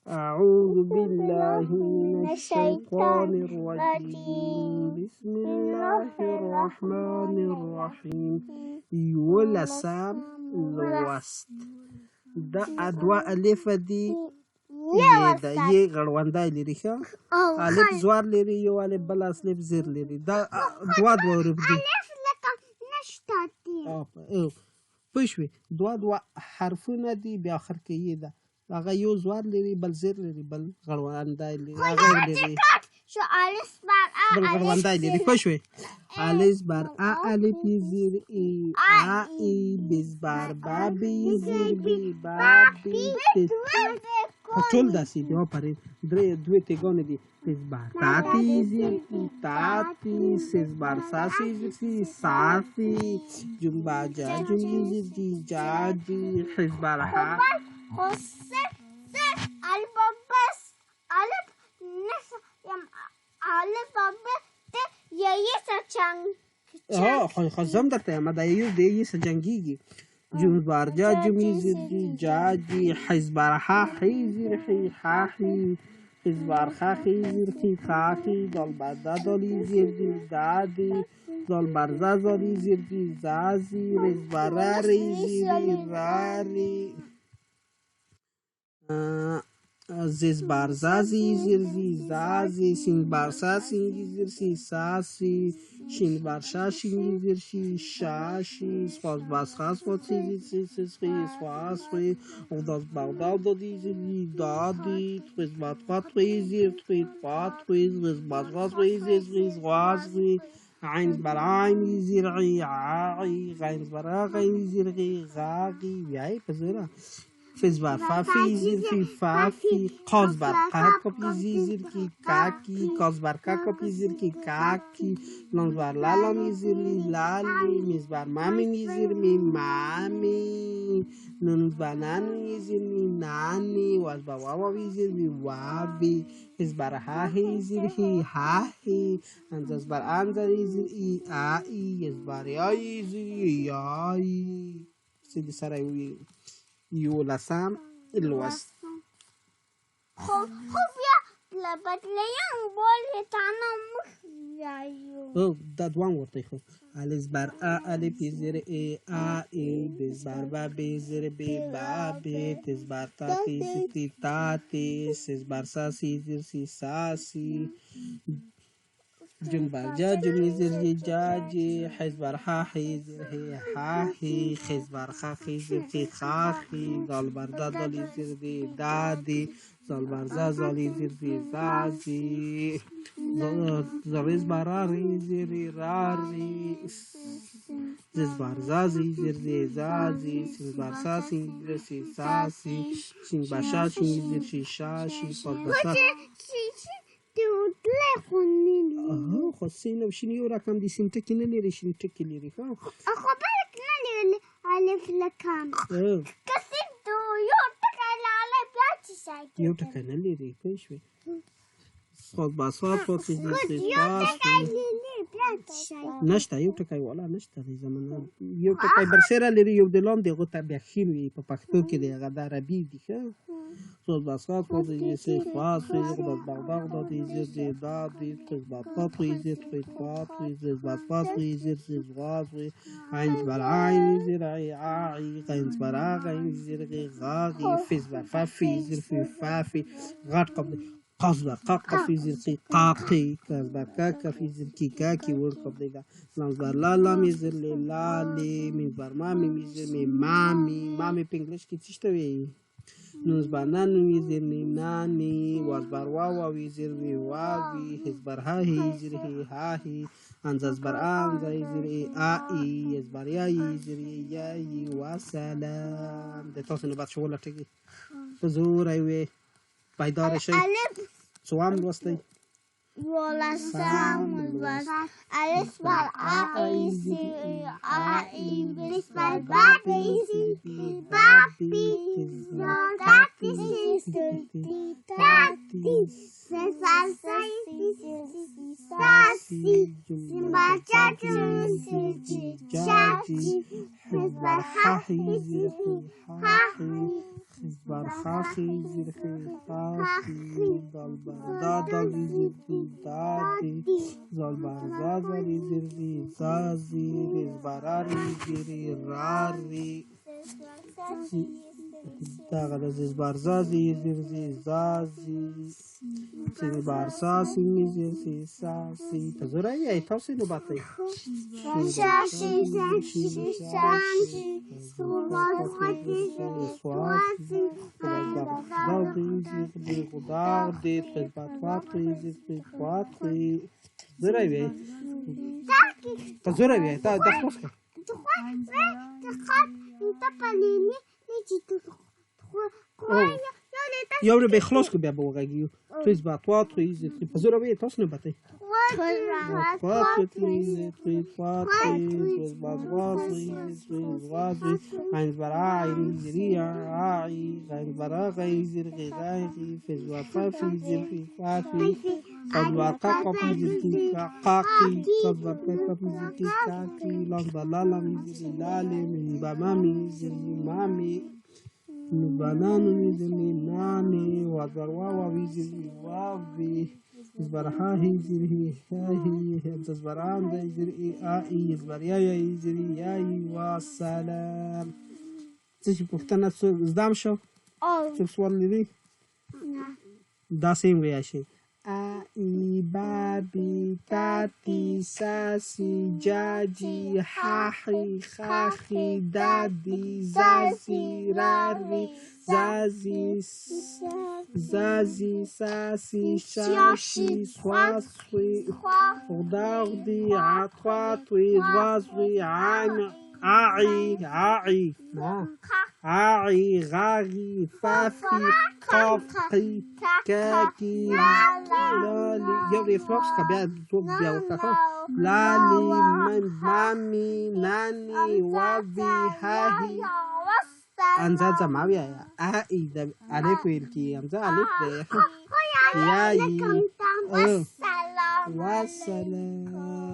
أعوذ بالله من الشيطان الرجيم بسم الله الرحمن الرحیم. یولسم لوست. دا ادوا الف دی یه غړوندای لري ښه الف زوار لري یو الف بل الف زر لري دا دوا حروف دي الف لکه نشته دي پوه شوې دوه حرفونه دي بیا اخر کې یې ده هغه یو زوار لري بل زر لري بل غړوندای لري هغه لري شو الف بر بل غړوندای لري پوه شوې الف بر ا الف زر ای ا ای بز بر با بی زر بی با بی ټول داسې دی پرې دوی تګونه دي پز بر تاتی زر ای تاتی سز بر ساسی زر سی ساسی جنبا جا جنبی زر جی جا جی حز بر ها خسر الف بس الف نس الف بس یه سچنگ خو زم درته یم دا یو دی یې سجنګیږي جون بارجا جمی زردی جاجی حزبار ها خی زیر خی ها خی حزبار ها خی زیر خی خا خی دال بردا دالی زردی دادی دال برزا زالی زردی زازی رزبارا ری زیری راری زیز بارزازی زیرزی زازی سین بارسا سینگی زیرسی ساسی شین بارشا شینگی زیرشی شاشی سپاس باسخا سپاسی زیرسی سسخی سپاسخی اغداز بغداد دادی زیرزی دادی تخیز باتخا تخیز زیر تخیز پات تخیز غیز باسخا تخیز زیرزی غازغی عين برعين زرعي عاعي غين براغي زرغي غاغي وياي بزرا فز بر فافی زیر فی فافی قاز بر قا کپی زیر کی کاکی قاز بر کا کپی زیر کی کاکی لانز بر لالامی زیر لی لالی میز بر مامی زیر می مامی نونز بر نانی زیر می نانی واز بر واوی زیر می وابی از بر هاهی زیر هی هاهی انزاز بر انزاری زیر ای آئی از بر یایی زیر یایی سیدی سرای یولسم لوست. خب بیا لبدلیم بولی تانم مخیایو دا دوام ورته خو الف بر ا الف زر ای ا ای بز بر با بی زر بی با بی تز بر تا تی سی تا تی سز بر سا سی زر سی سا سی جن بر جا جمی زر جی جا جی حز بر ها حی زر هی ها هی خز بر خا خی زر خی خا خی دال بر دا دالی زر دی دادی زال بر زا زالی زر دی زازی زریز بر ری زری راری زز بر زازی زر دی زازی سین بر ساسی زر سی ساسی سین بر شاشی زر شی شاشی پاس بر سا خو سین او شین یو رقم دي سین ټکي نه لري شین ټکي لري ښه خو بلک نه لري الف لکم کسي یو ټکی لاله بیا چې شای یو ټکی نه لري پوه شوې صاد باسات پات نشته یو ټکی والا نشته د زمانه یو ټکی برسره لري یو د لاندې هغه ته بیا ښین وي په پښتو کې دی هغه د عربي دي ښه صاد باسات پات فاس غداد بغداد داد زر داد باسات زر فات زر باسات زر غاز عين بر عين زر عاعي غين بر غين زر غاغي فز بر فافي زر في فافي غاد قبل قاز بر قاق في زر قاقي كاز بر كاكا في زر كاكي ور قبل دا لانز بر لالا می زر لالي من بر مامي می زر می مامي په انګلیش کې څه شته نوز بر نانو می زر نانی واز بر واوا وی زر وی واوی حز بر ها هی زر هی ها هی انزاز بر انزا زر ای آئی از بر یایی زر یایی وسلام د تاسو نه بعد شغل ټکی په زور ایوي پایدار شي څوام لوستي یولسم لوست الف بر ا ای زی ا ای بس بر با بی زی با بی زاتی سی تاتی سس بر ساسی سین بر چاچو چاچی حز بر حی زی حی برخاخي زرخي خاخي دال بردا دالي زرخي دادي زال برزازري زرخي زازي رز براري زري راري داغل زز برزازي زرزي زازي سيني برساسي زرسي ساسي تزوري اي توسي نباتي شاشي شاشي سوازي سوازي Regarder, très patrouille, très patrouille. Здоровее. Здоровее, да, да, хлопка. Я уже бы хлопку бы был гагию. То есть батва, то есть здоровее, точно баты. Ein Barai, Ziria, ein Barai, Zirgai, Fezwafafi, Zirfifafi, Kadwaka, Zirki, Kaki, Kadwaka, Zirki, Kaki, Lambalala, Zilali, Bamami, Zilimami, Nubananu, Zilinani, Wazarwawa, Ziliwavi. زبرها هيزري هاي زبران زيزري آي زبريا يزري ياي والسلام تشي پختنا زدام شو سوال لدي دا سیم ویاشی آی بابی تاتی ساسی جاجی حاحی خاخی دادی زازی راری زازی زازي ساسي شاشي سواسوي خضاغدي عطواتوي زوازوي عاعي عاعي غاغي فافي قافقي كاكي لالي يوري فلوكس كبير توب بيوكاكو لالي مامي ناني وابي هاهي أنزل زماوية يا إذا ألف ويلكي أنزل ألف ده يا والسلام